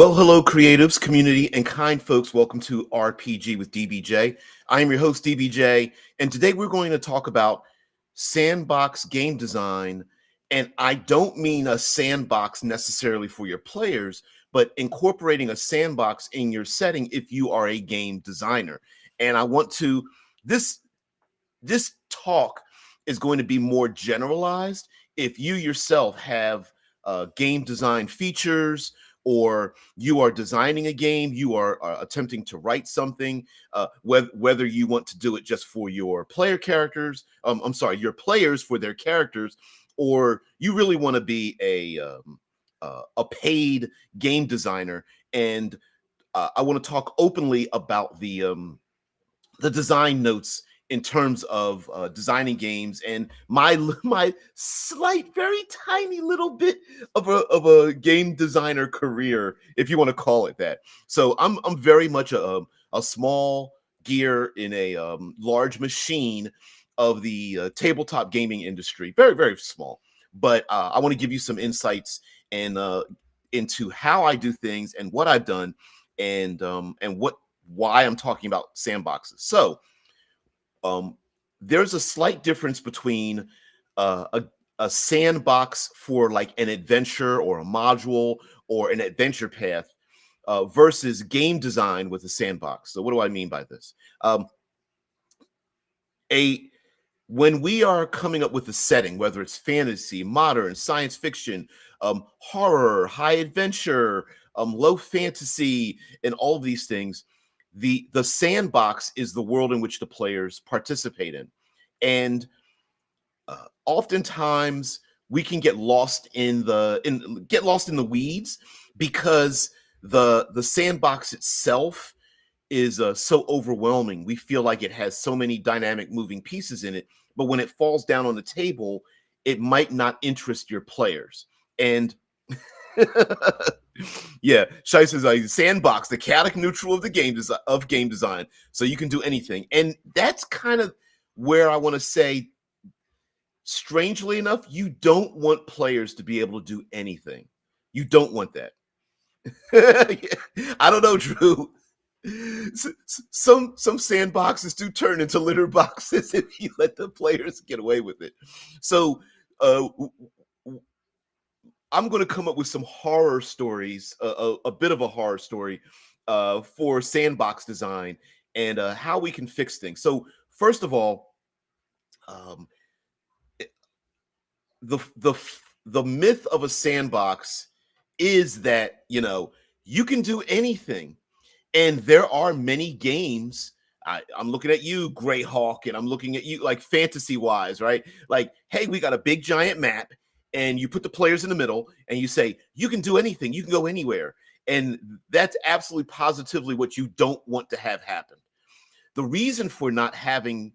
Well, hello, creatives, community, and kind folks. Welcome to RPG with DBJ. I am your host, DBJ, and today we're going to talk about sandbox game design. And I don't mean a sandbox necessarily for your players, but incorporating a sandbox in your setting if you are a game designer. And I want to this talk is going to be more generalized if you yourself have game design features, or you are designing a game, you are attempting to write something, whether you want to do it just for your player characters, your players for their characters, or you really want to be a paid game designer. And I want to talk openly about the design notes in terms of designing games, and my slight, very tiny little bit of a game designer career, if you want to call it that. So I'm very much a small gear in a large machine of the tabletop gaming industry. Very, very small. But I want to give you some insights and into how I do things and what I've done, and why I'm talking about sandboxes. So there's a slight difference between a sandbox for like an adventure or a module or an adventure path versus game design with a sandbox. So what do I mean by this? When we are coming up with a setting, whether it's fantasy, modern, science fiction, horror, high adventure, low fantasy, and all of these things, the sandbox is the world in which the players participate in. And oftentimes we can get lost in the weeds because the sandbox itself is so overwhelming. We feel like it has so many dynamic moving pieces in it, but when it falls down on the table, it might not interest your players. And yeah, Shai says sandbox, the chaotic neutral of the game design, so you can do anything. And that's kind of where I want to say, strangely enough, you don't want players to be able to do anything. You don't want that. I don't know, Drew. Some sandboxes do turn into litter boxes if you let the players get away with it. So I'm going to come up with some horror stories, a bit of a horror story for sandbox design and how we can fix things. So first of all, the myth of a sandbox is that, you can do anything. And there are many games. I'm looking at you, Greyhawk, and I'm looking at you like fantasy-wise, right? Like, hey, we got a big giant map, and you put the players in the middle, and you say, you can do anything. You can go anywhere. And that's absolutely positively what you don't want to have happen. The reason for not having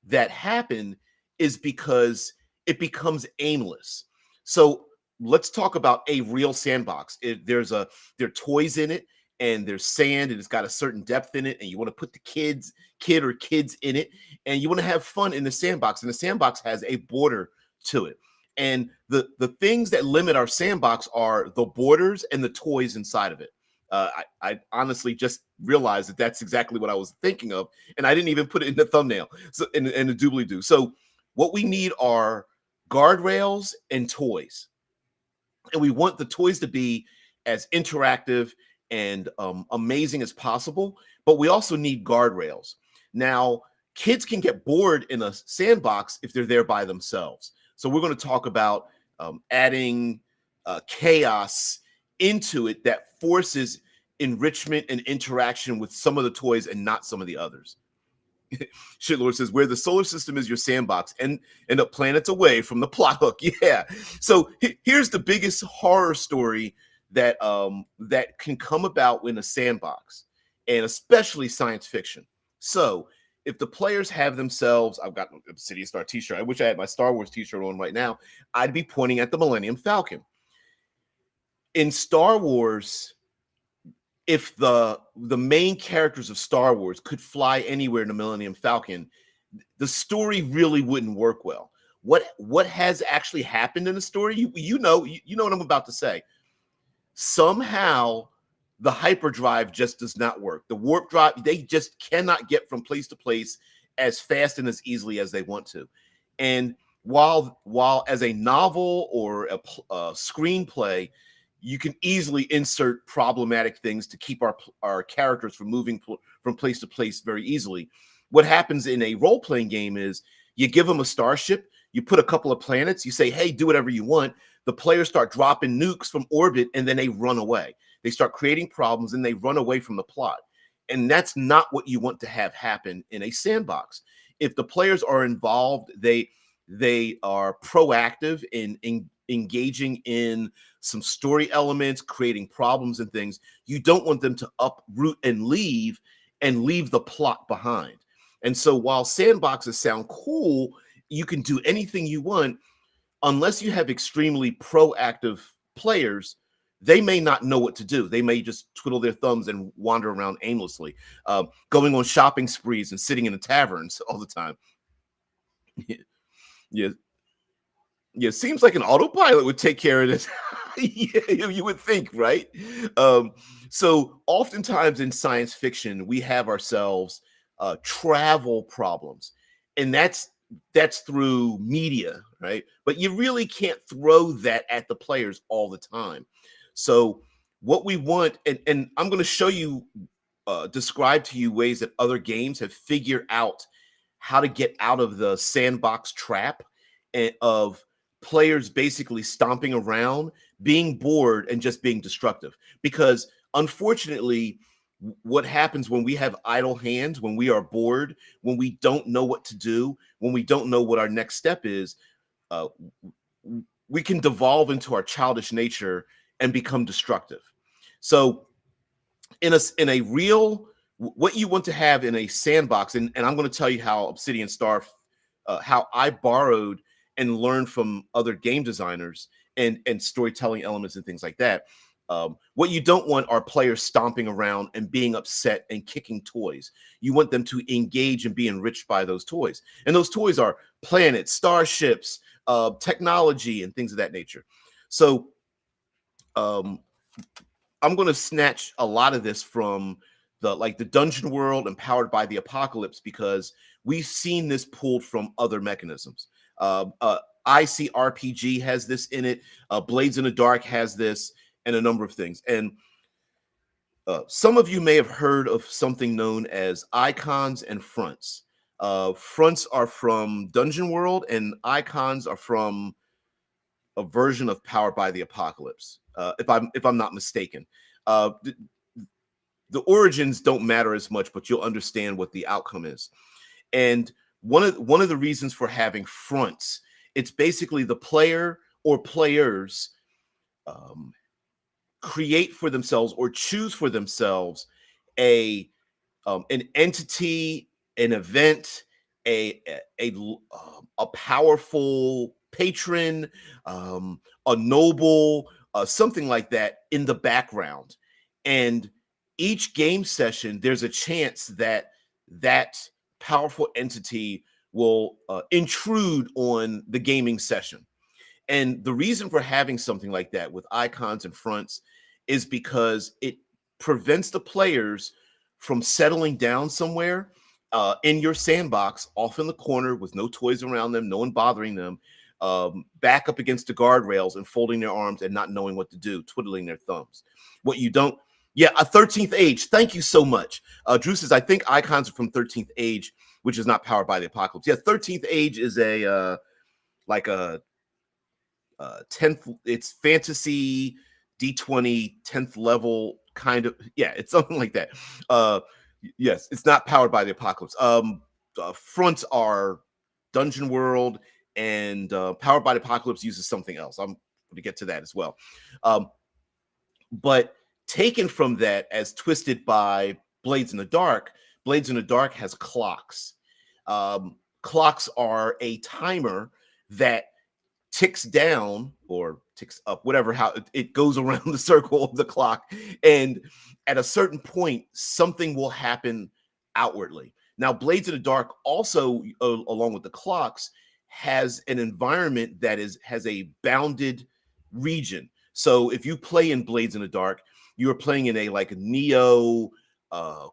that happen is because it becomes aimless. So let's talk about a real sandbox. There are toys in it, and there's sand, and it's got a certain depth in it, and you want to put the kid or kids in it, and you want to have fun in the sandbox, and the sandbox has a border to it. And the things that limit our sandbox are the borders and the toys inside of it. I honestly just realized that that's exactly what I was thinking of, and I didn't even put it in the thumbnail, so in the doobly-doo. So what we need are guardrails and toys, and we want the toys to be as interactive and amazing as possible, but we also need guardrails. Now, kids can get bored in a sandbox if they're there by themselves. So we're going to talk about adding chaos into it that forces enrichment and interaction with some of the toys and not some of the others. Shitlord says, where the solar system is your sandbox and end up planets away from the plot hook. Yeah. So here's the biggest horror story that that can come about in a sandbox, and especially science fiction. So if the players have themselves, I've got an Obsidian Star t-shirt. I wish I had my Star Wars t-shirt on right now. I'd be pointing at the Millennium Falcon. In Star Wars, if the main characters of Star Wars could fly anywhere in the Millennium Falcon, the story really wouldn't work well. What has actually happened in the story? You know what I'm about to say. Somehow the hyperdrive just does not work. The warp drive, they just cannot get from place to place as fast and as easily as they want to. And while as a novel or a screenplay, you can easily insert problematic things to keep our characters from moving from place to place very easily. What happens in a role-playing game is you give them a starship, you put a couple of planets, you say, hey, do whatever you want. The players start dropping nukes from orbit, and then they run away. They start creating problems, and they run away from the plot. And that's not what you want to have happen in a sandbox. If the players are involved, they are proactive in engaging in some story elements, creating problems and things. You don't want them to uproot and leave the plot behind. And so while sandboxes sound cool, you can do anything you want. Unless you have extremely proactive players, they may not know what to do. They may just twiddle their thumbs and wander around aimlessly, going on shopping sprees and sitting in the taverns all the time. Yeah, yeah, seems like an autopilot would take care of this. Yeah, you would think, right? Um, so oftentimes in science fiction, we have ourselves travel problems, and that's through media, right? But you really can't throw that at the players all the time. So what we want, and I'm going to show you, describe to you ways that other games have figured out how to get out of the sandbox trap of players basically stomping around, being bored, and just being destructive. Because unfortunately, what happens when we have idle hands, when we are bored, when we don't know what to do, when we don't know what our next step is, uh, we can devolve into our childish nature and become destructive. So in a real, what you want to have in a sandbox, and I'm going to tell you how Obsidian Star, how I borrowed and learned from other game designers and storytelling elements and things like that. What you don't want are players stomping around and being upset and kicking toys. You want them to engage and be enriched by those toys. And those toys are planets, starships, technology, and things of that nature. So um, I'm going to snatch a lot of this from the dungeon world and Powered by the Apocalypse, because we've seen this pulled from other mechanisms. ICRPG has this in it. Blades in the Dark has this, and a number of things. And some of you may have heard of something known as icons and fronts. Fronts are from Dungeon World, and icons are from a version of Powered by the Apocalypse, if I'm not mistaken. The origins don't matter as much, but you'll understand what the outcome is. And one of the reasons for having fronts, it's basically the player or players create for themselves or choose for themselves a an entity, an event, a powerful patron, a noble, something like that in the background. And each game session, there's a chance that that powerful entity will intrude on the gaming session. And the reason for having something like that with icons and fronts is because it prevents the players from settling down somewhere in your sandbox, off in the corner with no toys around them, no one bothering them, back up against the guardrails and folding their arms and not knowing what to do, twiddling their thumbs. What you don't, yeah, a 13th Age. Thank you so much. Drew says, I think icons are from 13th Age, which is not Powered by the Apocalypse. Yeah, 13th Age is a like a 10th, it's fantasy D20 10th level kind of, yeah, it's something like that. Yes, it's not Powered by the Apocalypse. Fronts are Dungeon World, and Powered by the Apocalypse uses something else. I'm going to get to that as well. But taken from that as twisted by Blades in the Dark, Blades in the Dark has clocks. Clocks are a timer that ticks down or ticks up, whatever, how it goes around the circle of the clock. And at a certain point, something will happen outwardly. Now, Blades in the Dark also, along with the clocks, has an environment that has a bounded region. So if you play in Blades in the Dark, you're playing in a like neo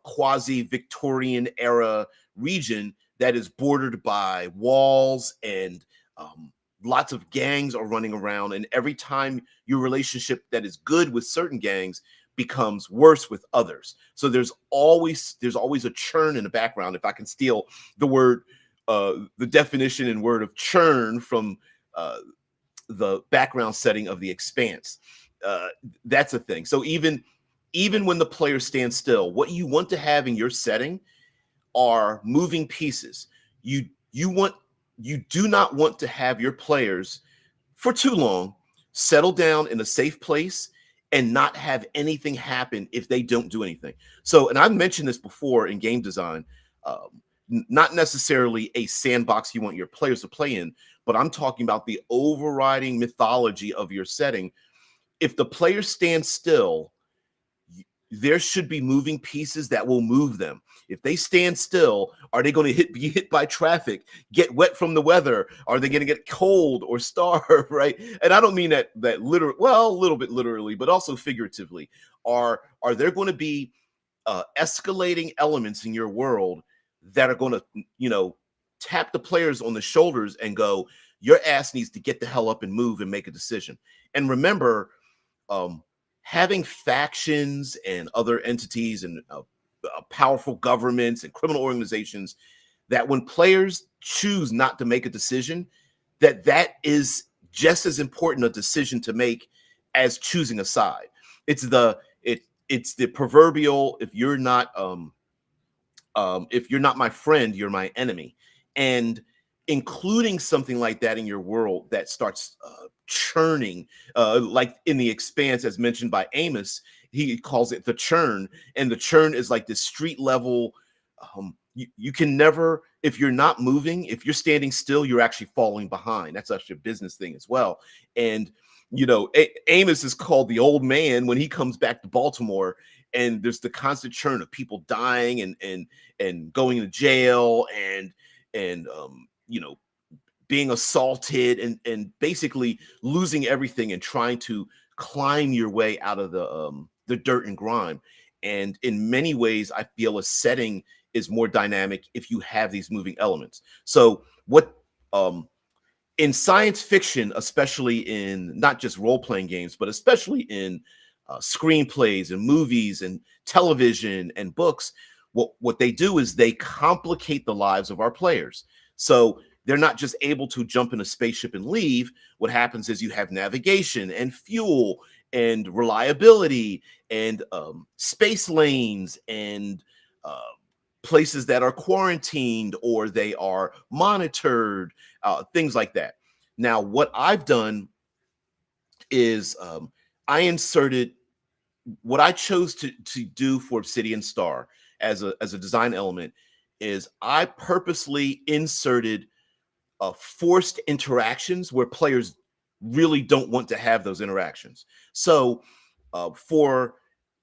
quasi-Victorian era region that is bordered by walls and lots of gangs are running around, and every time your relationship that is good with certain gangs becomes worse with others. So there's always a churn in the background. If I can steal the word, the definition and word of churn from the background setting of The Expanse, that's a thing. So even when the player stands still, what you want to have in your setting are moving pieces. You want you do not want to have your players for too long settle down in a safe place and not have anything happen if they don't do anything. So, and I've mentioned this before in game design, not necessarily a sandbox you want your players to play in, but I'm talking about the overriding mythology of your setting. If the players stand still, there should be moving pieces that will move them. If they stand still, are they going to be hit by traffic, get wet from the weather? Are they going to get cold or starve, right? And I don't mean that literally, well, a little bit literally, but also figuratively. Are there going to be escalating elements in your world that are going to, tap the players on the shoulders and go, your ass needs to get the hell up and move and make a decision. And remember, having factions and other entities and powerful governments and criminal organizations, that when players choose not to make a decision, that is just as important a decision to make as choosing a side. It's the proverbial, if you're not my friend, you're my enemy. And including something like that in your world that starts churning, like in The Expanse, as mentioned by Amos, he calls it the churn. And the churn is like this street level. You can never, if you're not moving, if you're standing still, you're actually falling behind. That's actually a business thing as well. And Amos is called the old man when he comes back to Baltimore, and there's the constant churn of people dying and going to jail and being assaulted and basically losing everything and trying to climb your way out of the dirt and grime. And in many ways, I feel a setting is more dynamic if you have these moving elements. So what in science fiction, especially in not just role-playing games, but especially in screenplays and movies and television and books, what they do is they complicate the lives of our players. So they're not just able to jump in a spaceship and leave. What happens is you have navigation and fuel and reliability and space lanes and places that are quarantined or they are monitored, things like that. Now, what I've done is what I chose to do for Obsidian Star as a design element is I purposely inserted forced interactions where players really don't want to have those interactions. So for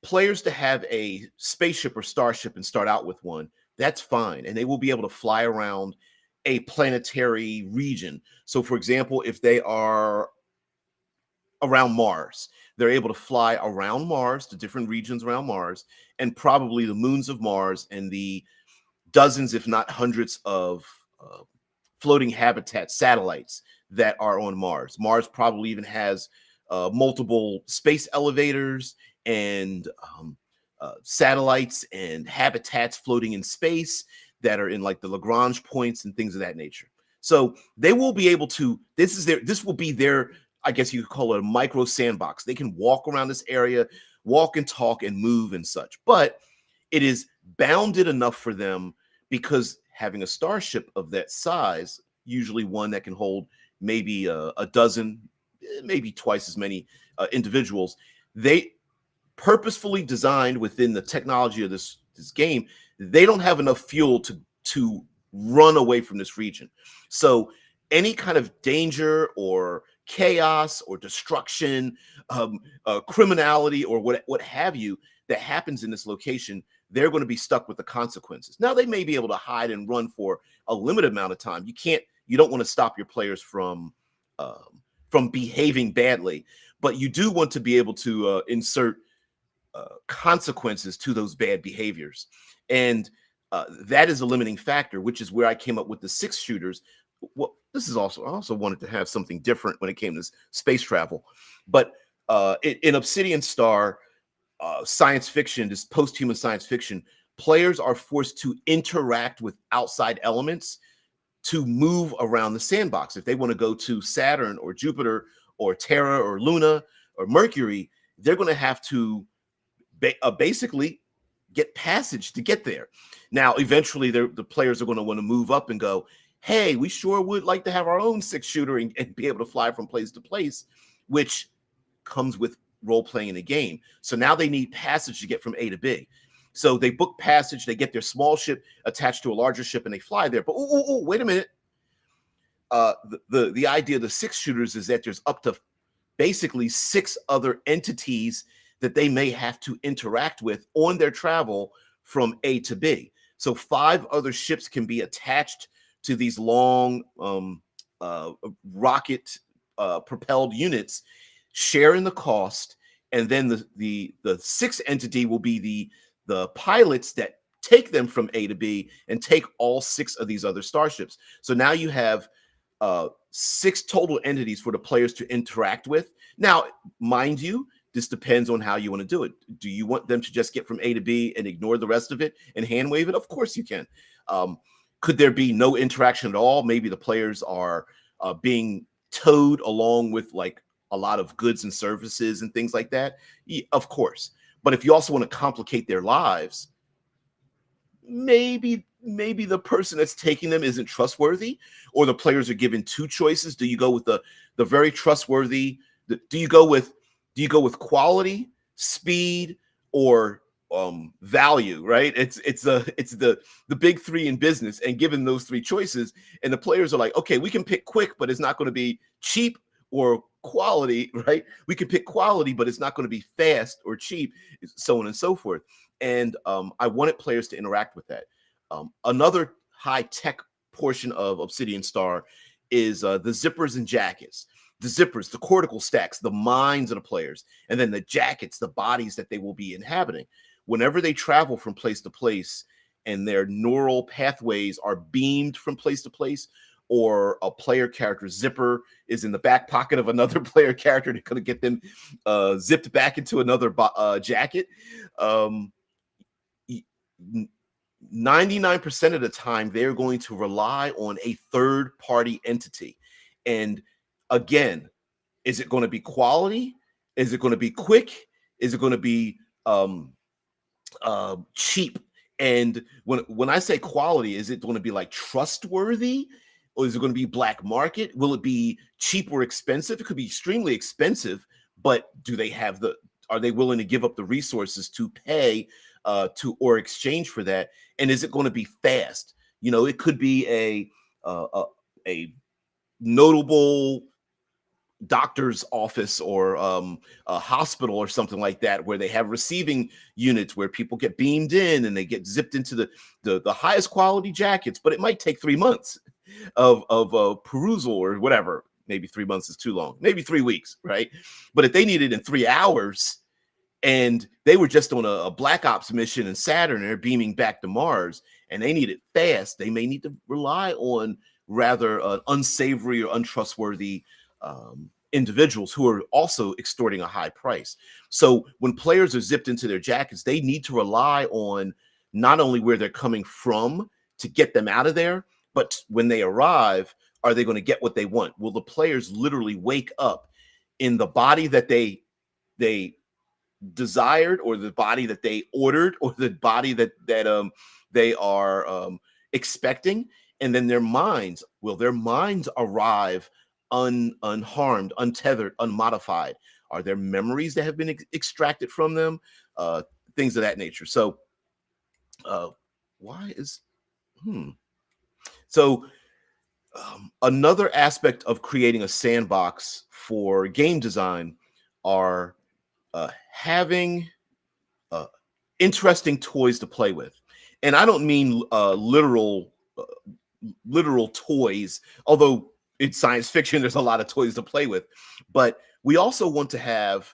players to have a spaceship or starship and start out with one, that's fine. And they will be able to fly around a planetary region. So for example, if they are around Mars, they're able to fly around Mars to different regions around Mars and probably the moons of Mars and the dozens, if not hundreds of floating habitat satellites that are on Mars. Mars probably even has multiple space elevators and satellites and habitats floating in space that are in like the Lagrange points and things of that nature. So they will be able to, this will be their, I guess you could call it a micro sandbox. They can walk around this area, walk and talk and move and such, but it is bounded enough for them because having a starship of that size, usually one that can hold maybe a dozen, maybe twice as many individuals, they purposefully designed within the technology of this game, they don't have enough fuel to run away from this region. So any kind of danger or chaos or destruction, criminality or what have you that happens in this location, they're going to be stuck with the consequences. Now they may be able to hide and run for a limited amount of time. You don't want to stop your players from behaving badly, but you do want to be able to insert consequences to those bad behaviors. And that is a limiting factor, which is where I came up with the 6 shooters. Well, this is also, I also wanted to have something different when it came to space travel. But in Obsidian Star, science fiction, this post-human science fiction, players are forced to interact with outside elements to move around the sandbox. If they want to go to Saturn or Jupiter or Terra or Luna or Mercury, they're going to have to basically get passage to get there. Now, eventually, the players are going to want to move up and go, hey, we sure would like to have our own 6-shooter and be able to fly from place to place, which comes with role-playing in the game. So now they need passage to get from A to B. So they book passage, they get their small ship attached to a larger ship, and they fly there. But wait a minute. The idea of the 6-shooters is that there's up to basically 6 other entities that they may have to interact with on their travel from A to B. So 5 other ships can be attached to these long rocket propelled units, sharing the cost, and then the 6th entity will be the pilots that take them from A to B and take all 6 of these other starships. So now you have 6 total entities for the players to interact with. Now, mind you, this depends on how you want to do it. Do you want them to just get from A to B and ignore the rest of it and hand wave it? Of course you can. Could there be no interaction at all? Maybe the players are being towed along with like a lot of goods and services and things like that. Yeah, of course. But if you also want to complicate their lives, maybe the person that's taking them isn't trustworthy, or the players are given 2 choices. Do you go with the very trustworthy? Do you go with quality, speed, or value? Right? It's the big 3 in business. And given those 3 choices, and the players are like, okay, we can pick quick, but it's not going to be cheap, or quality, right? We can pick quality, but it's not going to be fast or cheap, so on and so forth. And I wanted players to interact with that. Another high-tech portion of Obsidian Star is the zippers and jackets. The zippers, the cortical stacks, the minds of the players, and then the jackets, the bodies that they will be inhabiting. Whenever they travel from place to place and their neural pathways are beamed from place to place, or a player character zipper is in the back pocket of another player character to kind of get them zipped back into another jacket. 99% of the time, they're going to rely on a third-party entity. And again, is it going to be quality? Is it going to be quick? Is it going to be cheap? And when I say quality, is it going to be like trustworthy? Or is it going to be black market? Will it be cheap or expensive? It could be extremely expensive, but are they willing to give up the resources to pay or exchange for that? And is it going to be fast? You know, it could be a notable doctor's office or a hospital or something like that, where they have receiving units where people get beamed in and they get zipped into the highest quality jackets, but it might take 3 months of perusal or whatever. Maybe 3 months is too long, maybe 3 weeks, right? But if they need it in 3 hours and they were just on a Black Ops mission in Saturn and they're beaming back to Mars and they need it fast, they may need to rely on rather unsavory or untrustworthy individuals who are also extorting a high price. So when players are zipped into their jackets, they need to rely on not only where they're coming from to get them out of there, but when they arrive, are they going to get what they want? Will the players literally wake up in the body that they desired, or the body that they ordered, or the body that they are expecting? And then their minds arrive unharmed, untethered, unmodified? Are there memories that have been extracted from them? Things of that nature. So So another aspect of creating a sandbox for game design are having interesting toys to play with. And I don't mean literal toys, although in science fiction there's a lot of toys to play with, but we also want to have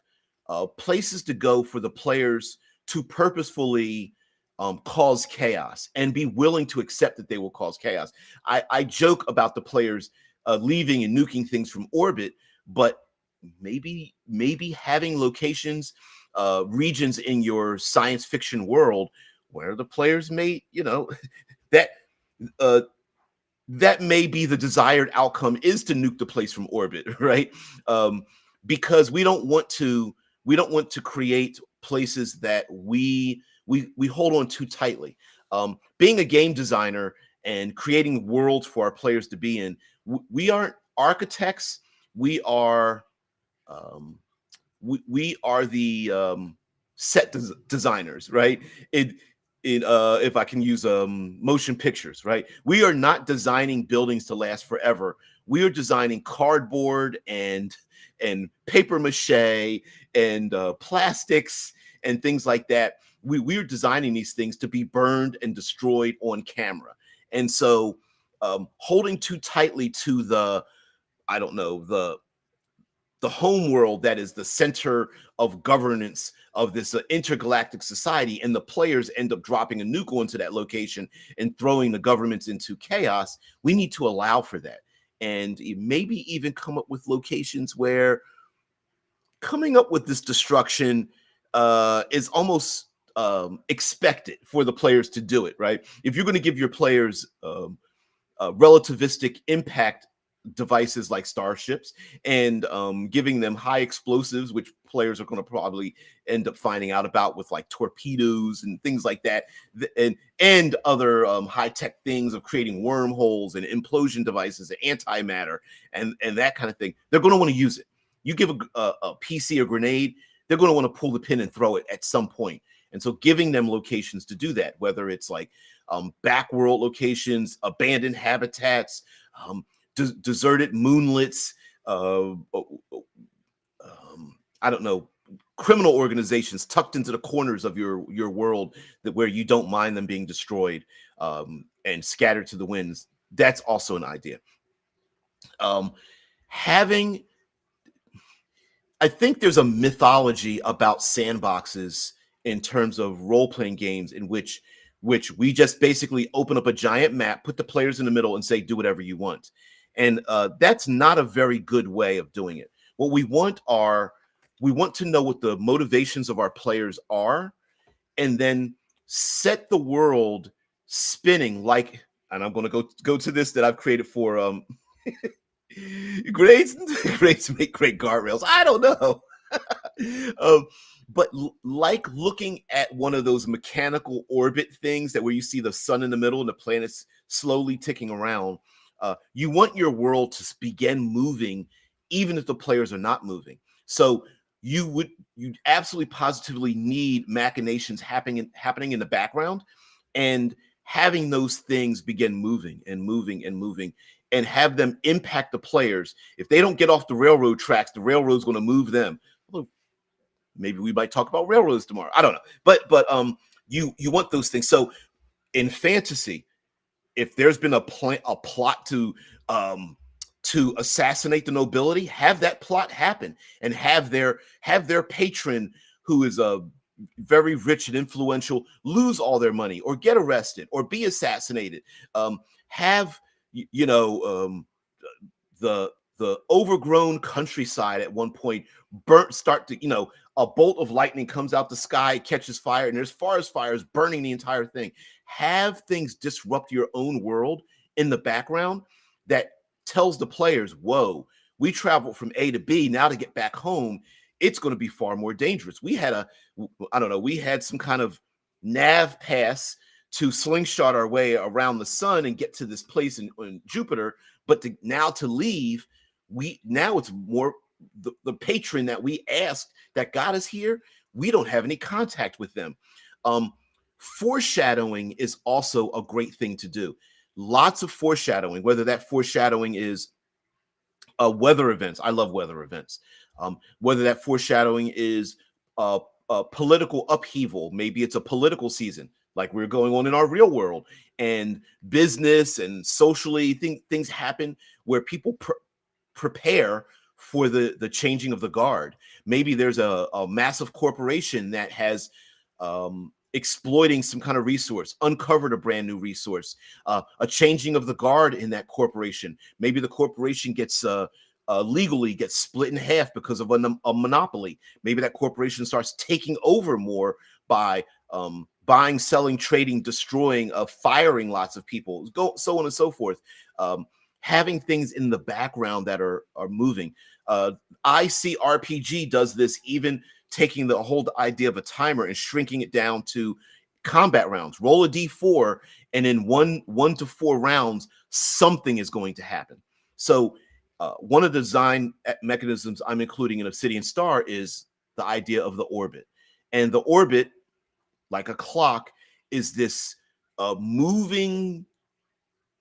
places to go for the players to purposefully cause chaos and be willing to accept that they will cause chaos. I joke about the players leaving and nuking things from orbit, but maybe having locations, regions in your science fiction world where the players may, that uh, that may be the desired outcome, is to nuke the place from orbit, right? Because we don't want to create places that we hold on too tightly. Being a game designer and creating worlds for our players to be in, we aren't architects. We are we are the set designers, right? If I can use motion pictures, right? We are not designing buildings to last forever. We are designing cardboard and paper mache and plastics and things like that. We're designing these things to be burned and destroyed on camera. And so holding too tightly to I don't know, the home world that is the center of governance of this intergalactic society, and the players end up dropping a nuke onto that location and throwing the governments into chaos. We need to allow for that, and maybe even come up with locations where coming up with this destruction is almost expected for the players to do it, right? If you're going to give your players relativistic impact devices like starships, and giving them high explosives, which players are going to probably end up finding out about with like torpedoes and things like that, and other high-tech things of creating wormholes and implosion devices and antimatter and that kind of thing. They're going to want to use it. You give a PC a grenade, they're going to want to pull the pin and throw it at some point. And so giving them locations to do that, whether it's like backworld locations, abandoned habitats, deserted moonlets, I don't know, criminal organizations tucked into the corners of your world where you don't mind them being destroyed and scattered to the winds. That's also an idea. I think there's a mythology about sandboxes in terms of role-playing games in which we just basically open up a giant map, put the players in the middle, and say, do whatever you want. And that's not a very good way of doing it. What we want to know what the motivations of our players are, and then set the world spinning like, and I'm going to go to this that I've created for grades make great guardrails. I don't know. But like looking at one of those mechanical orbit things where you see the sun in the middle and the planets slowly ticking around, you want your world to begin moving even if the players are not moving. So you absolutely positively need machinations happening in the background, and having those things begin moving and moving and moving, and have them impact the players. If they don't get off the railroad tracks, the railroad's going to move them. Well, maybe we might talk about railroads tomorrow. I don't know. But you want those things. So in fantasy, if there's been a plot to assassinate the nobility, have that plot happen, and have their patron, who is a very rich and influential, lose all their money or get arrested or be assassinated. Have the overgrown countryside at one point a bolt of lightning comes out the sky, catches fire, and there's forest fires burning the entire thing. Have things disrupt your own world in the background that tells the players, whoa, we traveled from A to B. Now to get back home, it's going to be far more dangerous. We had some kind of nav pass to slingshot our way around the sun and get to this place in Jupiter. But now to leave, it's more the patron that we asked that got us here. We don't have any contact with them. Foreshadowing is also a great thing to do. Lots of foreshadowing, whether that foreshadowing is weather events. I love weather events. Whether that foreshadowing is a political upheaval. Maybe it's a political season like we're going on in our real world, and business and socially things happen where people prepare for the changing of the guard. Maybe there's a massive corporation that has exploiting some kind of resource, uncovered a brand new resource, a changing of the guard in that corporation. Maybe the corporation gets legally gets split in half because of a monopoly. Maybe that corporation starts taking over more by buying, selling, trading, destroying, firing lots of people, so on and so forth. Having things in the background that are moving. ICRPG does this, even taking the whole idea of a timer and shrinking it down to combat rounds. Roll a d4, and in one to 4 rounds, something is going to happen. So one of the design mechanisms I'm including in Obsidian Star is the idea of the orbit. And the orbit, like a clock, is this moving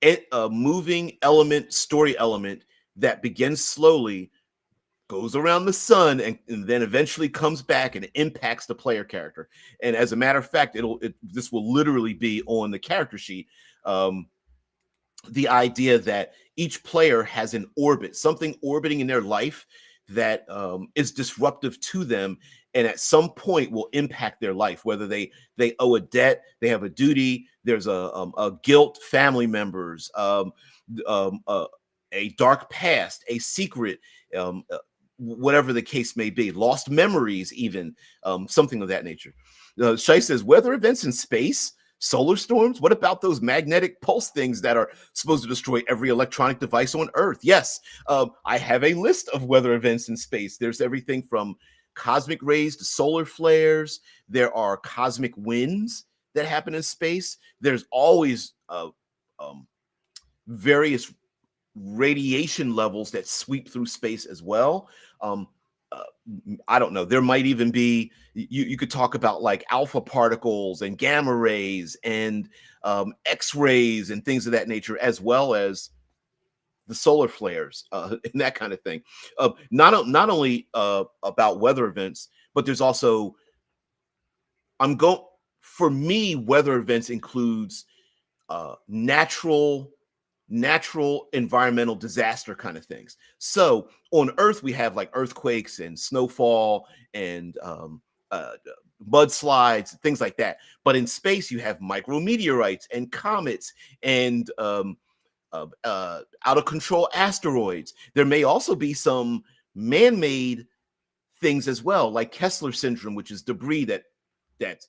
element, story element that begins slowly, goes around the sun, and then eventually comes back and impacts the player character. And as a matter of fact, this will literally be on the character sheet. The idea that each player has an orbit, something orbiting in their life that is disruptive to them, and at some point will impact their life, whether they owe a debt, they have a duty, there's a guilt, family members, a dark past, a secret, whatever the case may be, lost memories, even something of that nature. Shai says, weather events in space, solar storms. What about those magnetic pulse things that are supposed to destroy every electronic device on Earth? Yes, I have a list of weather events in space. There's everything from cosmic rays to solar flares. There are cosmic winds that happen in space. There's always various radiation levels that sweep through space as well. I don't know. There might even be, you could talk about like alpha particles and gamma rays and X-rays and things of that nature, as well as the solar flares and that kind of thing. Not only about weather events, but there's also, for me, weather events includes natural environmental disaster kind of things. So on Earth, we have like earthquakes and snowfall and mudslides, things like that. But in space, you have micrometeorites and comets and out of control asteroids. There may also be some man-made things as well, like Kessler syndrome, which is debris that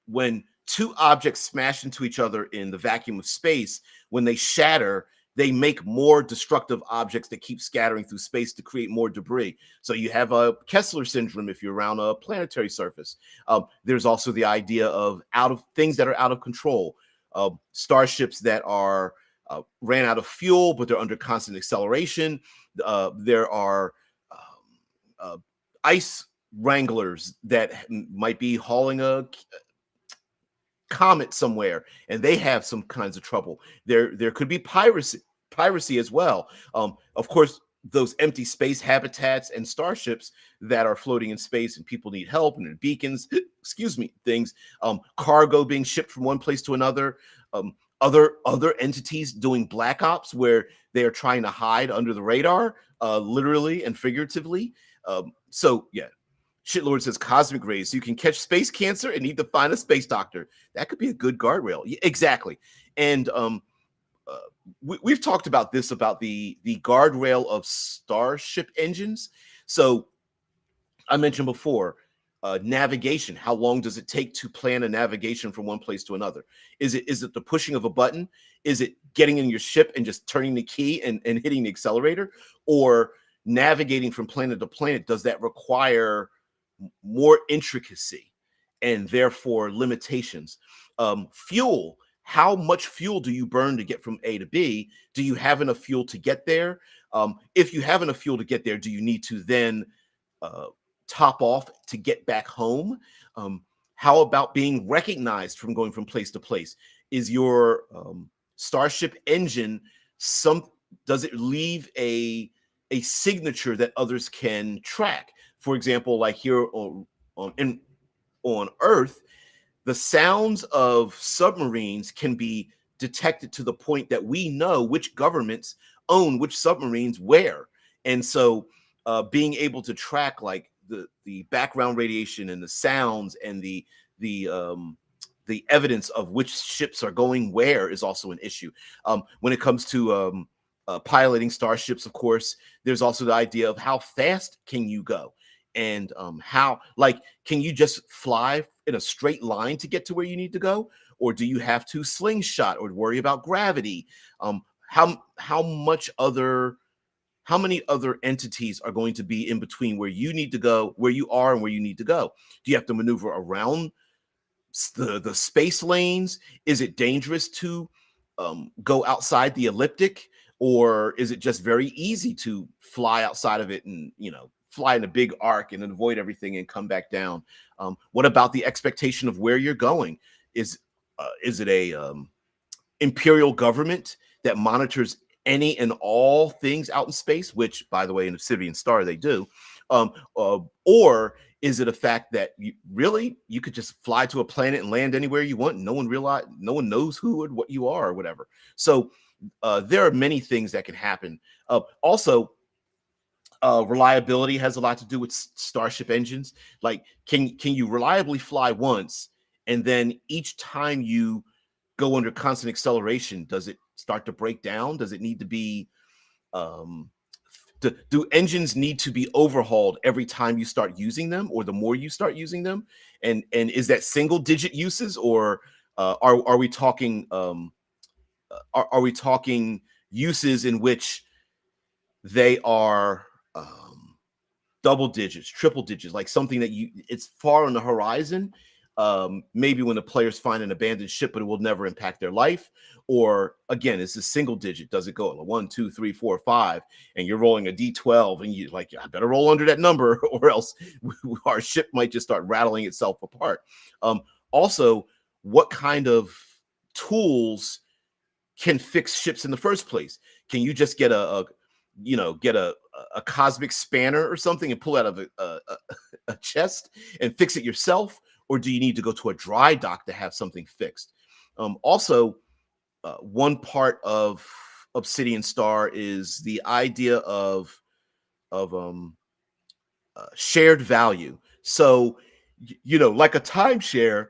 when two objects smash into each other in the vacuum of space, when they shatter, they make more destructive objects that keep scattering through space to create more debris. So you have a Kessler syndrome if you're around a planetary surface. There's also the idea of things that are out of control. Starships that are ran out of fuel, but they're under constant acceleration. There are ice wranglers that might be hauling a comet somewhere, and they have some kinds of trouble. There could be piracy as well. Of course, those empty space habitats and starships that are floating in space, and people need help, and beacons, things, cargo being shipped from one place to another, other entities doing black ops where they are trying to hide under the radar, literally and figuratively. So yeah. Shitlord says cosmic rays. So you can catch space cancer and need to find a space doctor. That could be a good guardrail. Yeah, exactly. And we've talked about this, about the guardrail of starship engines. So I mentioned before, navigation. How long does it take to plan a navigation from one place to another? Is it the pushing of a button? Is it getting in your ship and just turning the key and hitting the accelerator? Or navigating from planet to planet, does that require more intricacy and therefore limitations? Fuel. How much fuel do you burn to get from A to B? Do you have enough fuel to get there? If you have enough fuel to get there, do you need to then top off to get back home? How about being recognized from going from place to place? Is your starship engine does it leave a signature that others can track? For example, like here on Earth, the sounds of submarines can be detected to the point that we know which governments own which submarines where. And so being able to track like the background radiation and the sounds and the evidence of which ships are going where is also an issue. When it comes to piloting starships, of course, there's also the idea of how fast can you go, and how, like, can you just fly in a straight line to get to where you need to go, or do you have to slingshot or worry about gravity? How much other how many other entities are going to be in between where you need to go, where you are, and where you need to go? Do you have to maneuver around the space lanes? Is it dangerous to go outside the elliptic, or is it just very easy to fly outside of it and fly in a big arc and avoid everything and come back down? What about the expectation of where you're going? Is it a imperial government that monitors any and all things out in space, which, by the way, in Obsidian Star they do, or is it a fact that you could just fly to a planet and land anywhere you want, and no one knows who and what you are or whatever? So there are many things that can happen. Also, reliability has a lot to do with starship engines. Like, can you reliably fly once, and then each time you go under constant acceleration, does it start to break down? Does it need to be um do engines need to be overhauled every time you start using them, or the more you start using them? And is that single digit uses, or are we talking are we talking uses in which they are double digits, triple digits, like something that it's far on the horizon? Maybe when the players find an abandoned ship, but it will never impact their life. Or again, it's a single digit. Does it go 1, 2, 3, 4, 5, and you're rolling a D12, and you like, I better roll under that number, or else our ship might just start rattling itself apart. Also, what kind of tools can fix ships in the first place? Can you just get a cosmic spanner or something and pull out of a chest and fix it yourself? Or do you need to go to a dry dock to have something fixed? Also, one part of Obsidian Star is the idea of shared value. So, like a timeshare,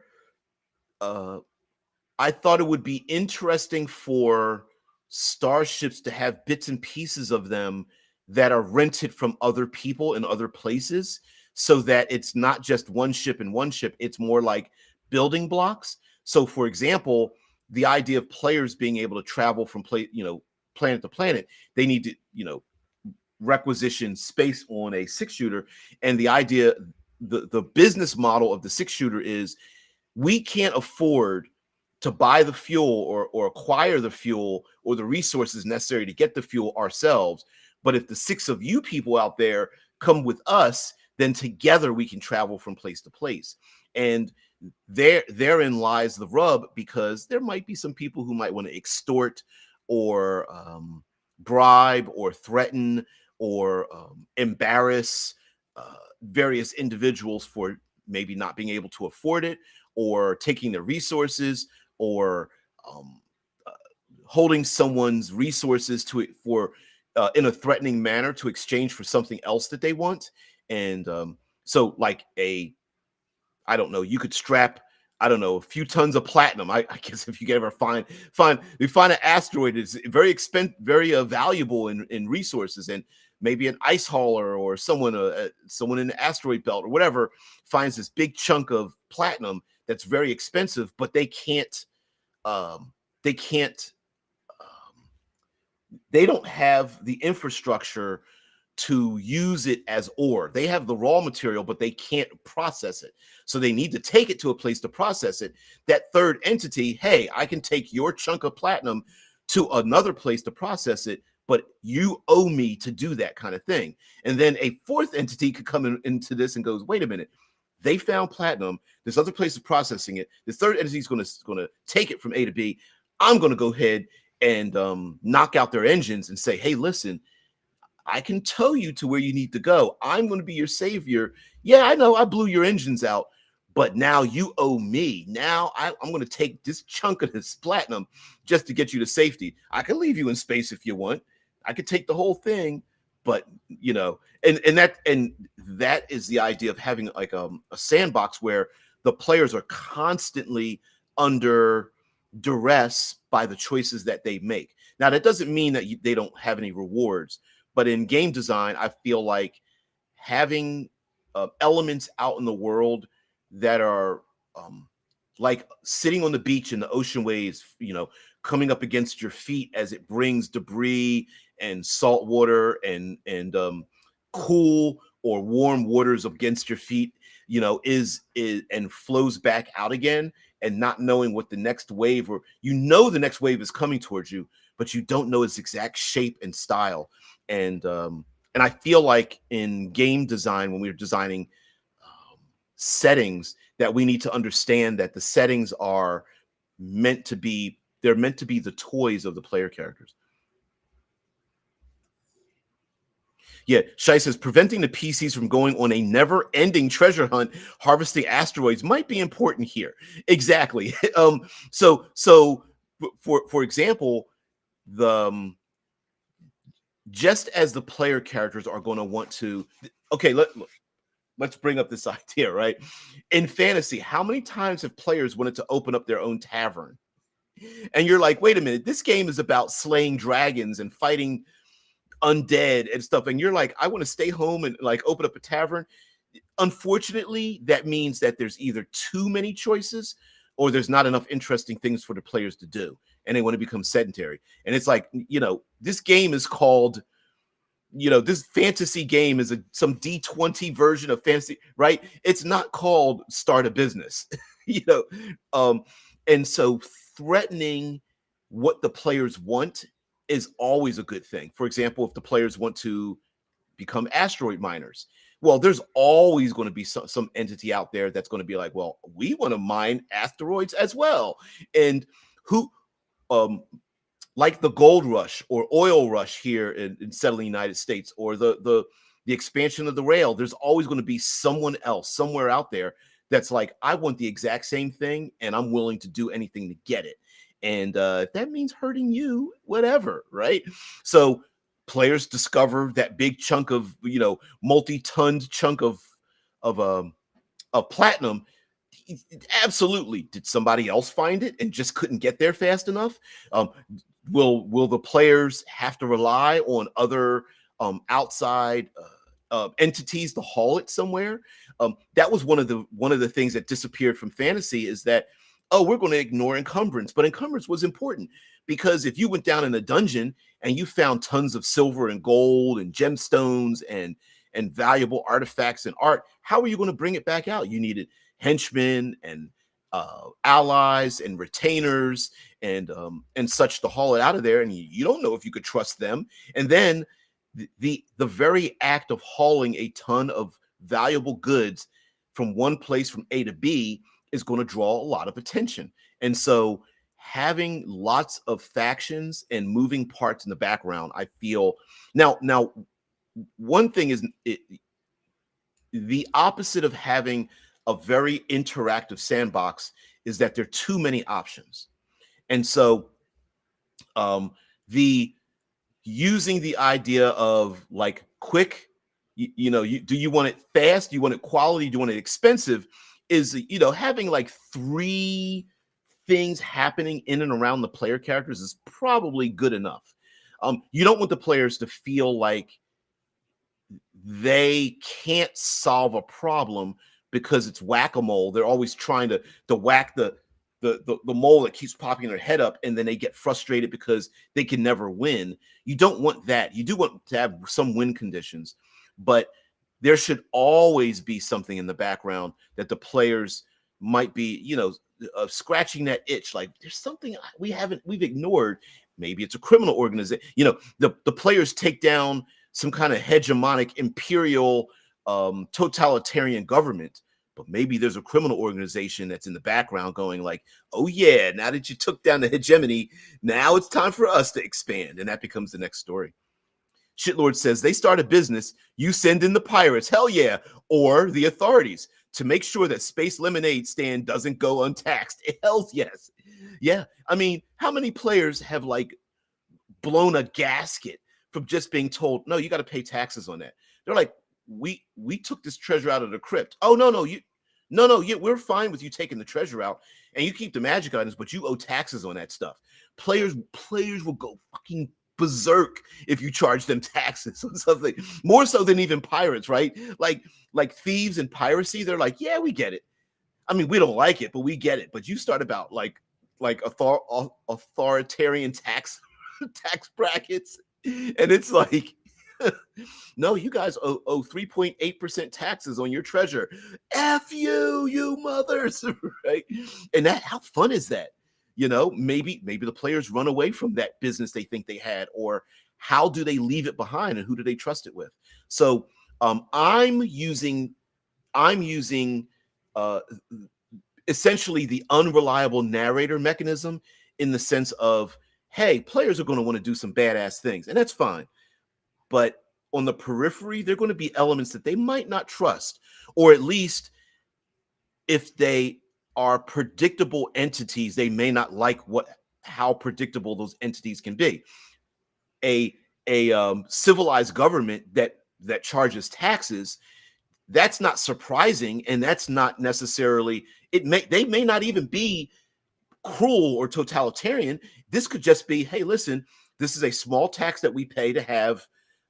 I thought it would be interesting for starships to have bits and pieces of them that are rented from other people in other places, so that it's not just one ship and one ship. It's more like building blocks. So, for example, the idea of players being able to travel from planet to planet, they need to, requisition space on a 6-shooter. And the idea, the business model of the 6-shooter is, we can't afford to buy the fuel or acquire the fuel or the resources necessary to get the fuel ourselves. But if the 6 of you people out there come with us, then together we can travel from place to place. And therein lies the rub, because there might be some people who might want to extort or bribe or threaten or embarrass various individuals for maybe not being able to afford it, or taking their resources, or uh, holding someone's resources to it for in a threatening manner to exchange for something else that they want. And so, like, I don't know, you could strap, I don't know, a few tons of platinum. I guess if you could ever find an asteroid, it's very very valuable in resources, and maybe an ice hauler or someone in the asteroid belt or whatever finds this big chunk of platinum that's very expensive, but they can't um, they can't they don't have the infrastructure to use it as ore. They have the raw material, but they can't process it. So they need to take it to a place to process it. That third entity, hey, I can take your chunk of platinum to another place to process it, but you owe me to do that kind of thing. And then a fourth entity could come into this and goes, wait a minute, they found platinum. This other place is processing it. This third entity is going to take it from A to B. I'm going to go ahead and knock out their engines and say, hey, listen, I can tow you to where you need to go. I'm going to be your savior. Yeah, I know I blew your engines out, but now you owe me. Now I'm going to take this chunk of this platinum just to get you to safety. I can leave you in space if you want. I could take the whole thing, but and that is the idea of having like a sandbox where the players are constantly under duress by the choices that they make. Now that doesn't mean that they don't have any rewards, but in game design I feel like having elements out in the world that are um, like sitting on the beach and the ocean waves, coming up against your feet as it brings debris and salt water and cool or warm waters against your feet, is and flows back out again, and not knowing what the next wave, or the next wave is coming towards you, but you don't know its exact shape and style. And I feel like in game design, when we're designing settings, that we need to understand that the settings are they're meant to be the toys of the player characters. Yeah, Shai says preventing the PCs from going on a never-ending treasure hunt, harvesting asteroids might be important here. Exactly. So for example, the just as the player characters are going to want to, okay, let's bring up this idea, right? In fantasy, how many times have players wanted to open up their own tavern? And you're like, wait a minute, this game is about slaying dragons and fighting undead and stuff. And you're like, I want to stay home and like open up a tavern. Unfortunately, that means that there's either too many choices or there's not enough interesting things for the players to do. And they want to become sedentary. And it's like, this game is called, this fantasy game is some D20 version of fantasy, right? It's not called start a business, you know. And so threatening what the players want is always a good thing. For example, if the players want to become asteroid miners, well, there's always going to be some entity out there that's going to be like, well, we want to mine asteroids as well. And who, like the gold rush or oil rush here in settling United States, or the expansion of the rail, there's always going to be someone else somewhere out there that's like, I want the exact same thing and I'm willing to do anything to get it. And if that means hurting you, whatever, right? So players discover that big chunk of, multi-tonned chunk of platinum. Absolutely. Did somebody else find it and just couldn't get there fast enough? Will the players have to rely on other outside entities to haul it somewhere? That was one of the things that disappeared from fantasy, is that, oh, we're going to ignore encumbrance. But encumbrance was important, because if you went down in a dungeon and you found tons of silver and gold and gemstones and valuable artifacts and art, how are you going to bring it back out? You needed henchmen and allies and retainers and such to haul it out of there, and you don't know if you could trust them. And then the very act of hauling a ton of valuable goods from one place from A to B is going to draw a lot of attention. And so having lots of factions and moving parts in the background, I feel now one thing is the opposite of having a very interactive sandbox is that there are too many options. And so the using the idea of like quick, do you want it fast? Do you want it quality? Do you want it expensive? Is, having like 3 things happening in and around the player characters is probably good enough. You don't want the players to feel like they can't solve a problem because it's whack-a-mole. They're always trying to whack the mole that keeps popping their head up, and then they get frustrated because they can never win. You don't want that. You do want to have some win conditions, but there should always be something in the background that the players might be, scratching that itch. Like, there's something we've ignored. Maybe it's a criminal organization. The players take down some kind of hegemonic imperial totalitarian government, but maybe there's a criminal organization that's in the background going like, oh yeah, now that you took down the hegemony, now it's time for us to expand. And that becomes the next story. Shitlord says, they start a business, you send in the pirates, hell yeah, or the authorities, to make sure that Space Lemonade stand doesn't go untaxed. Hell yes. Yeah. I mean, how many players have like blown a gasket from just being told, no, you got to pay taxes on that. They're like, we took this treasure out of the crypt. Oh no, we're fine with you taking the treasure out and you keep the magic items, but you owe taxes on that stuff. Players will go fucking berserk if you charge them taxes on something, more so than even pirates, right? Like thieves and piracy, they're like, yeah, we get it. I mean, we don't like it, but we get it. But you start about like authoritarian tax brackets, and it's like, no, you guys owe 3.8% taxes on your treasure. F you mothers, right? And that, how fun is that? You know, maybe the players run away from that business they think they had, or how do they leave it behind, and who do they trust it with? So I'm using uh, essentially the unreliable narrator mechanism, in the sense of, hey, players are going to want to do some badass things, and that's fine. But on the periphery, there are going to be elements that they might not trust, or at least if they are predictable entities, they may not like how predictable those entities can be. A civilized government that charges taxes, that's not surprising, and that's not necessarily, they may not even be cruel or totalitarian. This could just be, hey, listen, this is a small tax that we pay to have,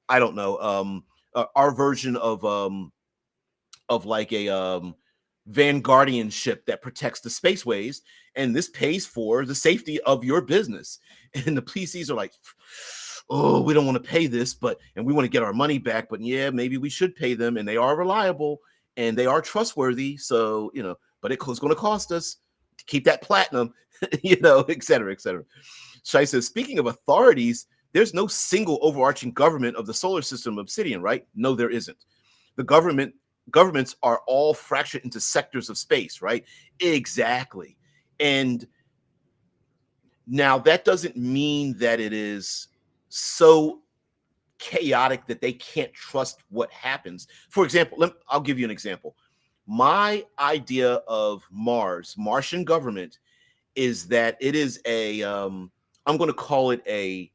I don't know, our version of like a Vanguardian ship that protects the spaceways, and this pays for the safety of your business. And the PCs are like, oh, we don't want to pay this, and we want to get our money back, but yeah, maybe we should pay them, and they are reliable and they are trustworthy, so but it's going to cost us to keep that platinum, et cetera, et cetera. Shai says, speaking of authorities, there's no single overarching government of the solar system, Obsidian, right? No, there isn't. The governments are all fractured into sectors of space, right? Exactly. And now that doesn't mean that it is so chaotic that they can't trust what happens. For example, I'll give you an example. My idea of Martian government, is that it is I'm going to call it a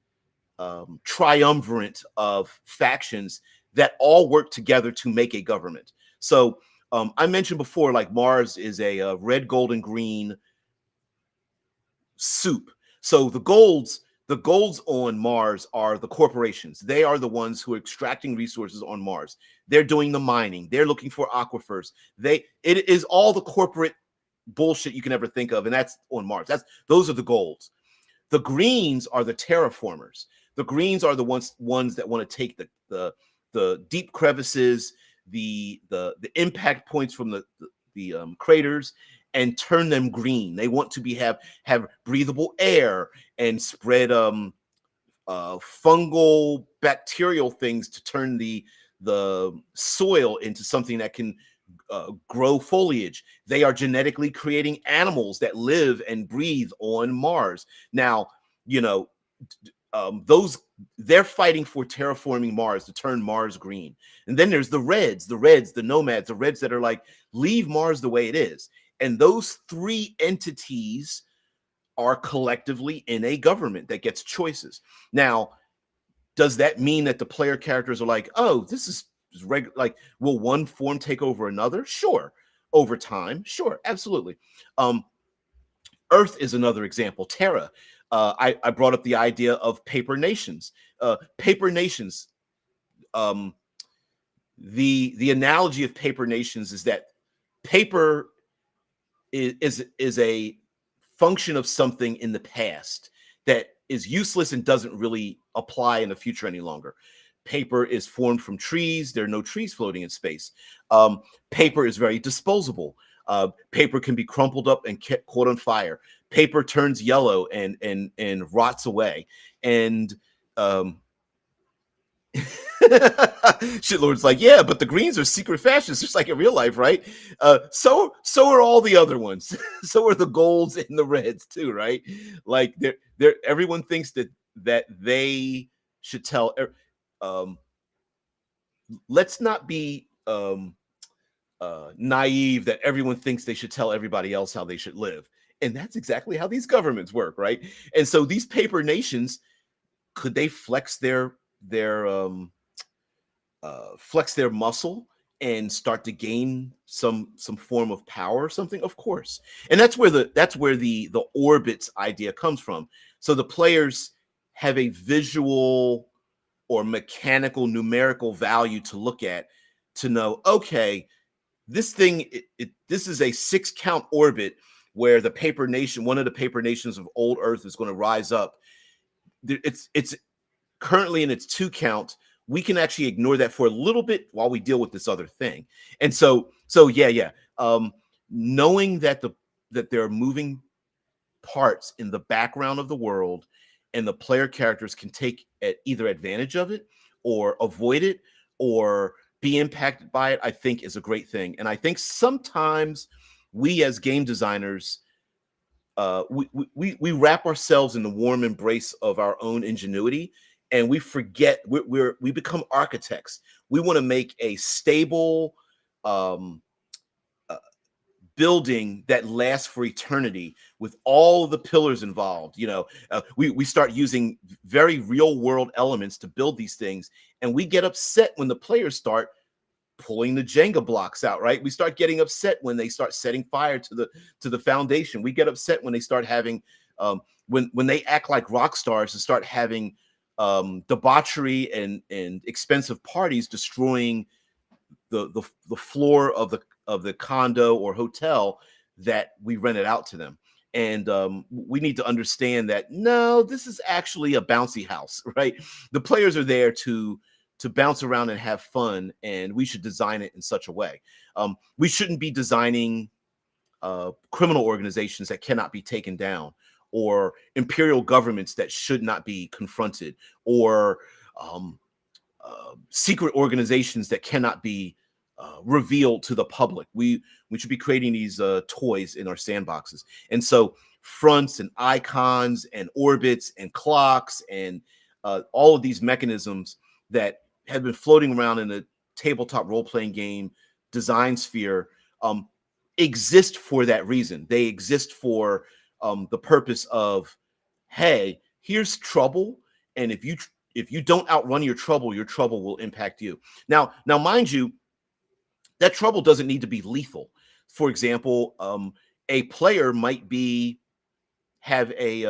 triumvirate of factions that all work together to make a government. So I mentioned before, like, Mars is a red, gold, and green soup. So the golds on Mars are the corporations. They are the ones who are extracting resources on Mars. They're doing the mining. They're looking for aquifers. It is all the corporate bullshit you can ever think of, and that's on Mars. Those are the golds. The greens are the terraformers. The greens are the ones that want to take the deep crevices, the impact points from the craters, and turn them green. They want to have breathable air and spread fungal, bacterial things to turn the soil into something that can grow foliage. They are genetically creating animals that live and breathe on Mars. Now, they're fighting for terraforming Mars to turn Mars green. And then there's the Reds, the Nomads, the Reds that are like, leave Mars the way it is. And those three entities are collectively in a government that gets choices. Now, does that mean that the player characters are like, oh, this is regular? Like, will one form take over another? Sure. Over time, sure, absolutely. Earth is another example. Terra. I brought up the idea of paper nations. Paper nations. The analogy of paper nations is that paper is a function of something in the past that is useless and doesn't really apply in the future any longer. Paper is formed from trees. There are no trees floating in space. Paper is very disposable. Paper can be crumpled up and caught on fire. Paper turns yellow and rots away. And Shitlord's like, yeah, but the Greens are secret fascists, just like in real life, right? So are all the other ones. So are the Golds and the Reds too, right? Like, they're everyone thinks that they should tell. Let's not be naive that everyone thinks they should tell everybody else how they should live. And that's exactly how these governments work, right? And so these paper nations, could they flex their flex their muscle and start to gain some form of power or something, of course. And that's where the orbits idea comes from. So the players have a visual or mechanical numerical value to look at to know, okay, this thing this is a 6 count orbit where the paper nation, one of the paper nations of old Earth, is going to rise up. It's currently in its 2 count. We can actually ignore that for a little bit while we deal with this other thing. And so yeah. Knowing that there are moving parts in the background of the world, and the player characters can take either advantage of it or avoid it or be impacted by it, I think is a great thing. And I think sometimes we as game designers, we wrap ourselves in the warm embrace of our own ingenuity, and we forget we become architects. We want to make a stable um, building that lasts for eternity with all the pillars involved. We start using very real world elements to build these things, and we get upset when the players start pulling the Jenga blocks out, right? We start getting upset when they start setting fire to the foundation. We get upset when they start having when they act like rock stars and start having debauchery and expensive parties destroying the floor of the condo or hotel that we rented out to them. And we need to understand that no, this is actually a bouncy house, right? The players are there to bounce around and have fun, and we should design it in such a way. We shouldn't be designing criminal organizations that cannot be taken down, or imperial governments that should not be confronted, or secret organizations that cannot be revealed to the public. We should be creating these toys in our sandboxes. And so fronts and icons and orbits and clocks and all of these mechanisms that have been floating around in the tabletop role-playing game design sphere exist for that reason. They exist for the purpose of, hey, here's trouble, and if you don't outrun your trouble will impact you. Now, mind you, that trouble doesn't need to be lethal. For example, a player might have a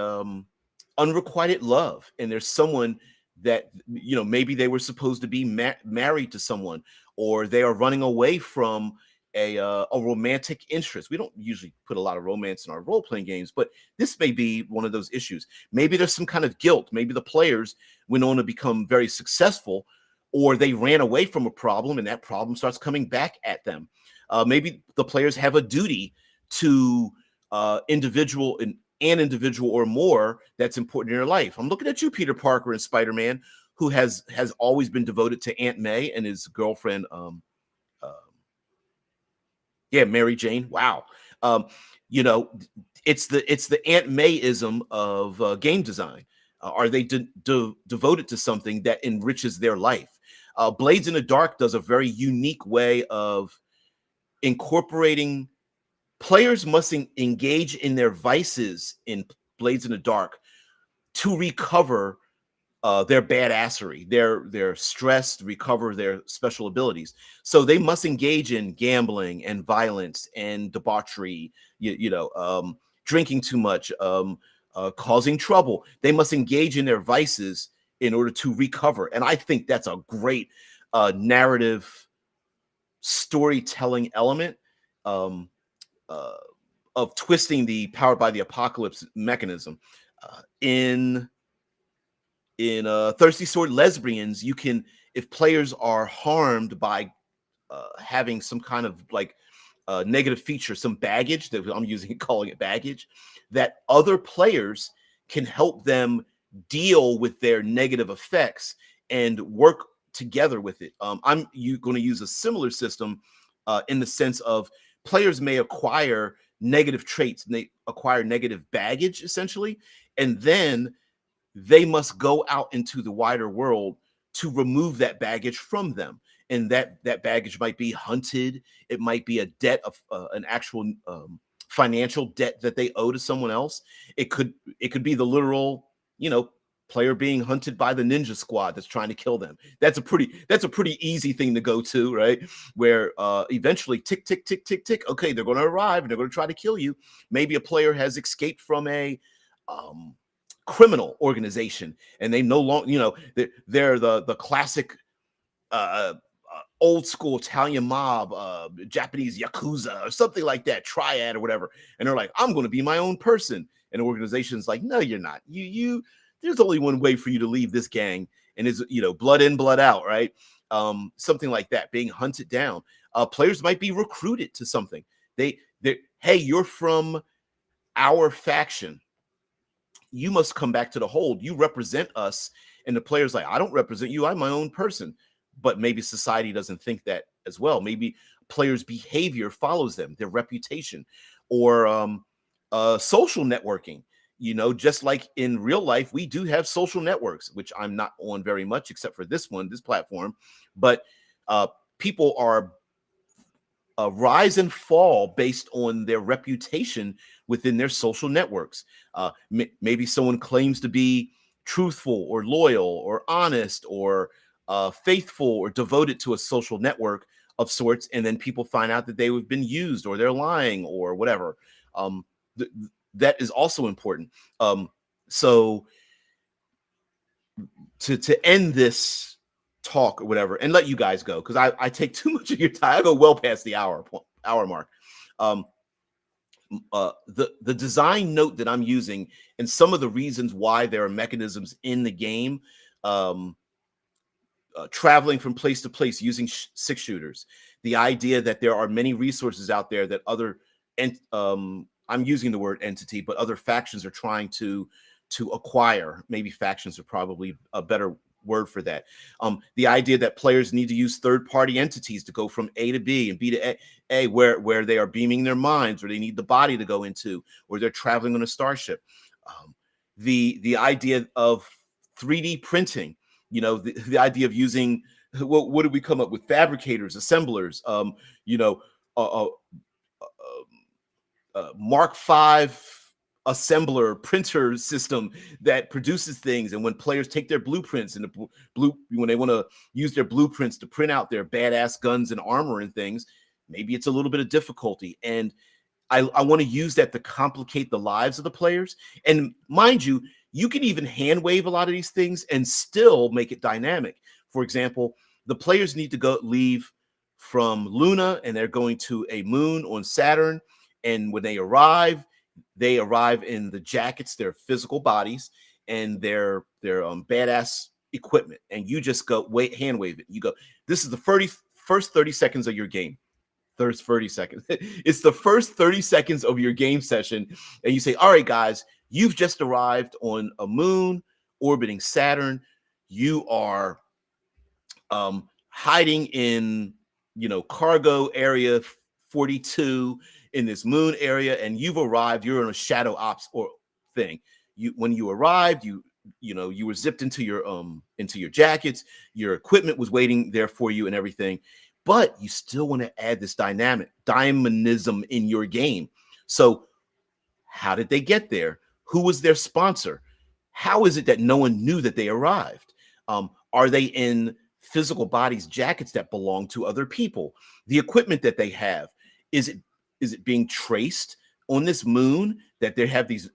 unrequited love, and there's someone that maybe they were supposed to be married to someone, or they are running away from a romantic interest. We don't usually put a lot of romance in our role-playing games, but this may be one of those issues. Maybe there's some kind of guilt. Maybe the players went on to become very successful, or they ran away from a problem and that problem starts coming back at them. Maybe the players have a duty to an individual or more that's important in their life. I'm looking at you, Peter Parker and Spider-Man, who has always been devoted to Aunt May and his girlfriend, Mary Jane. Wow. It's the Aunt Mayism of game design. Are they devoted to something that enriches their life? Blades in the Dark does a very unique way of incorporating. Players must engage in their vices in Blades in the Dark to recover their badassery. They're stressed, recover their special abilities. So they must engage in gambling and violence and debauchery, drinking too much, causing trouble. They must engage in their vices in order to recover. And I think that's a great narrative storytelling element of twisting the Powered by the Apocalypse mechanism. In Thirsty Sword Lesbians, you can, if players are harmed by having some kind of negative feature, some baggage that I'm calling it baggage, that other players can help them deal with their negative effects and work together with it. I'm going to use a similar system in the sense of players may acquire negative traits and they acquire negative baggage essentially, and then they must go out into the wider world to remove that baggage from them. And that baggage might be hunted. It might be a debt of an actual financial debt that they owe to someone else. It could be the literal, player being hunted by the ninja squad that's trying to kill them. That's a pretty easy thing to go to, right? Where eventually tick tick tick tick tick, okay, they're going to arrive and they're going to try to kill you. Maybe a player has escaped from a criminal organization, and they no longer, they're the classic old school Italian mob, Japanese yakuza or something like that, triad or whatever, and they're like, I'm going to be my own person, and the organization's like, no, you're not. You there's only one way for you to leave this gang, and it's blood in, blood out, right? Something like that, being hunted down. Players might be recruited to something. They hey, you're from our faction, you must come back to the hold. You represent us. And the player's like, I don't represent you. I'm my own person. But maybe society doesn't think that as well. Maybe players' behavior follows them, their reputation, or social networking. Just like in real life, we do have social networks, which I'm not on very much, except for this platform. But people are rise and fall based on their reputation within their social networks. Maybe someone claims to be truthful or loyal or honest or faithful or devoted to a social network of sorts, and then people find out that they've been used or they're lying or whatever. That is also important. So to end this talk or whatever and let you guys go, because I take too much of your time. I go well past the hour mark. The design note that I'm using and some of the reasons why there are mechanisms in the game, traveling from place to place using 6-shooters, the idea that there are many resources out there that other and I'm using the word entity, but other factions are trying to acquire. Maybe factions are probably a better word for that. The idea that players need to use third-party entities to go from A to B and B to A, where they are beaming their minds, or they need the body to go into, or they're traveling on a starship. The idea of 3D printing, the idea of using, what did we come up with? Fabricators, assemblers, Mark V assembler printer system that produces things, and when players take their blueprints and when they want to use their blueprints to print out their badass guns and armor and things, maybe it's a little bit of difficulty, and I want to use that to complicate the lives of the players. And mind you, you can even hand wave a lot of these things and still make it dynamic. For example, the players need to leave from Luna, and they're going to a moon on Saturn, and when they arrive in the jackets, their physical bodies, and their badass equipment, and you just go hand wave it. You go, this is the first 30 seconds of your game. There's 30 seconds. It's the first 30 seconds of your game session, and you say, all right, guys, you've just arrived on a moon orbiting Saturn. You are hiding in cargo area 42 in this moon area, and you've arrived. You're in a shadow ops or thing. When you arrived, you were zipped into your jackets. Your equipment was waiting there for you and everything, but you still want to add this dynamism in your game. So how did they get there? Who was their sponsor? How is it that no one knew that they arrived? Are they in physical bodies, jackets that belong to other people? The equipment that they have, is it being traced on this moon that they have these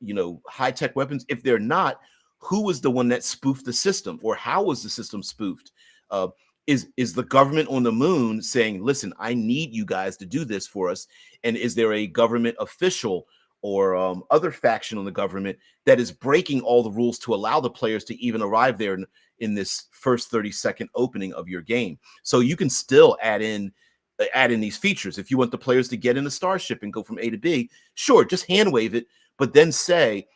high-tech weapons? If they're not, who was the one that spoofed the system, or how was the system spoofed? Is the government on the moon saying, listen, I need you guys to do this for us? And is there a government official or other faction on the government that is breaking all the rules to allow the players to even arrive there in this first 30-second opening of your game? So you can still add in these features. If you want the players to get in the starship and go from A to B, sure, just hand wave it, but then say,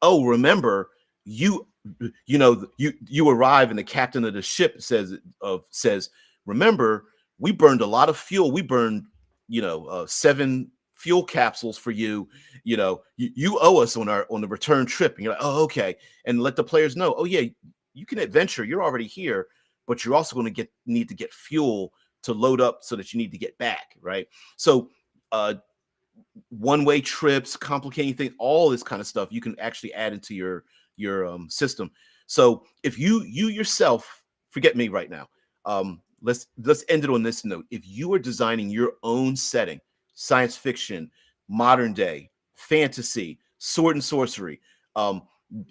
oh, remember, you arrive, and the captain of the ship says, remember, we burned a lot of fuel. We burned 7 fuel capsules for you. You owe us on the return trip. And you're like, oh, okay. And let the players know, oh yeah, you can adventure, you're already here, but you're also going to need to get fuel to load up so that you need to get back, right? So one-way trips, complicating things, all this kind of stuff you can actually add into your your system. So if you yourself, forget me right now. Let's end it on this note. If you are designing your own setting, science fiction, modern day, fantasy, sword and sorcery, um,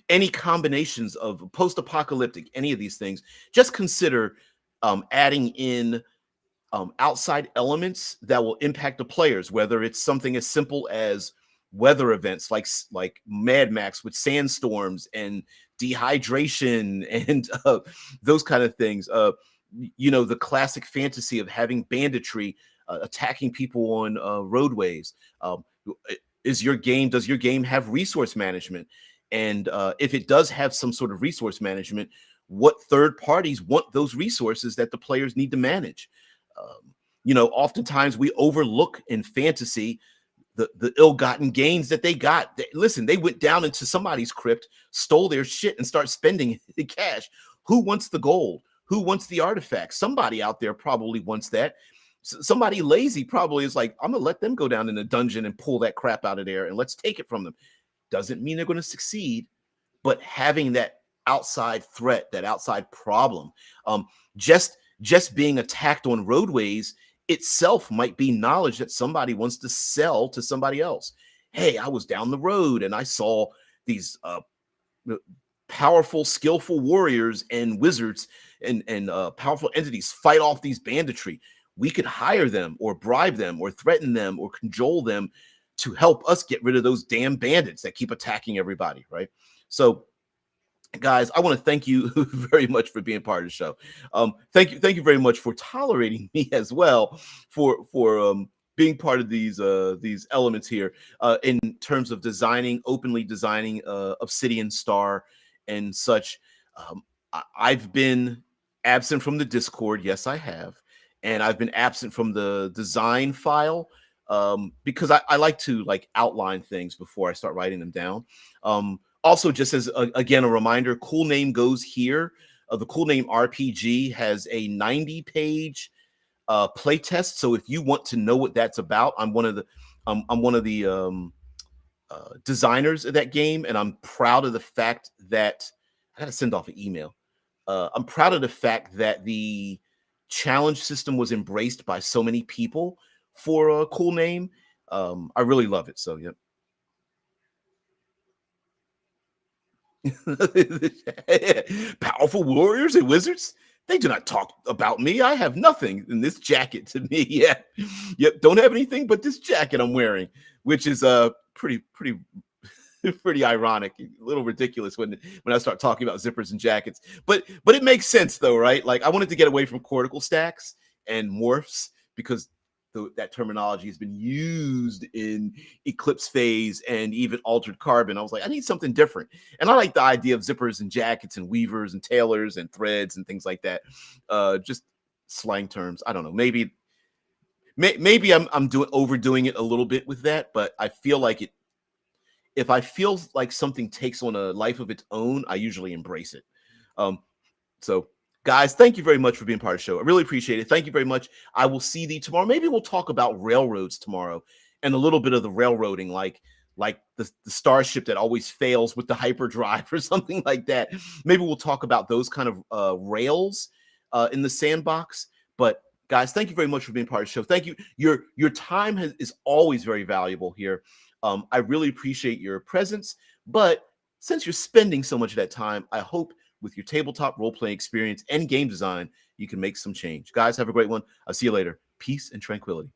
any combinations of post-apocalyptic, any of these things, just consider adding in outside elements that will impact the players, whether it's something as simple as weather events like Mad Max with sandstorms and dehydration and those kind of things. The classic fantasy of having banditry attacking people on roadways. Does your game have resource management? And if it does have some sort of resource management, what third parties want those resources that the players need to manage? Oftentimes we overlook in fantasy the ill-gotten gains that they got. Listen, they went down into somebody's crypt, stole their shit, and start spending the cash. Who wants the gold? Who wants the artifacts? Somebody out there probably wants that. Somebody lazy probably is like, I'm gonna let them go down in the dungeon and pull that crap out of there, and let's take it from them. Doesn't mean they're going to succeed, but having that outside threat, that outside problem, um, just being attacked on roadways itself might be knowledge that somebody wants to sell to somebody else. Hey, I was down the road and I saw these powerful, skillful warriors and wizards and powerful entities fight off these banditry. We could hire them or bribe them or threaten them or cajole them to help us get rid of those damn bandits that keep attacking everybody, right? So guys, I want to thank you very much for being part of the show. Thank you very much for tolerating me as well, for being part of these elements here in terms of openly designing Obsidian Star and such. I've been absent from the Discord. Yes, I have, and I've been absent from the design file because I like to outline things before I start writing them down. Also, just as again a reminder, Cool Name Goes Here. The Cool Name RPG has a 90-page playtest. So if you want to know what that's about, I'm one of the designers of that game, and I'm proud of the fact that I got to send off an email. I'm proud of the fact that the challenge system was embraced by so many people for a Cool Name. I really love it. So yeah. Powerful warriors and wizards, they do not talk about me. I have nothing in this jacket to me. Yeah. Yep. Don't have anything but this jacket I'm wearing, which is pretty pretty ironic, a little ridiculous when I start talking about zippers and jackets. But it makes sense though, right? Like I wanted to get away from cortical stacks and morphs because that terminology has been used in Eclipse Phase and even Altered Carbon. I was like, I need something different. And I like the idea of zippers and jackets and weavers and tailors and threads and things like that. Just slang terms. I don't know. Maybe I'm overdoing it a little bit with that, but I feel like if I feel like something takes on a life of its own, I usually embrace it. So guys, thank you very much for being part of the show. I really appreciate it. Thank you very much. I will see thee tomorrow. Maybe we'll talk about railroads tomorrow and a little bit of the railroading, like the starship that always fails with the hyperdrive or something like that. Maybe we'll talk about those kind of rails in the sandbox. But guys, thank you very much for being part of the show. Thank you. Your time is always very valuable here. I really appreciate your presence. But since you're spending so much of that time, I hope with your tabletop role-playing experience and game design, you can make some change. Guys, have a great one. I'll see you later. Peace and tranquility.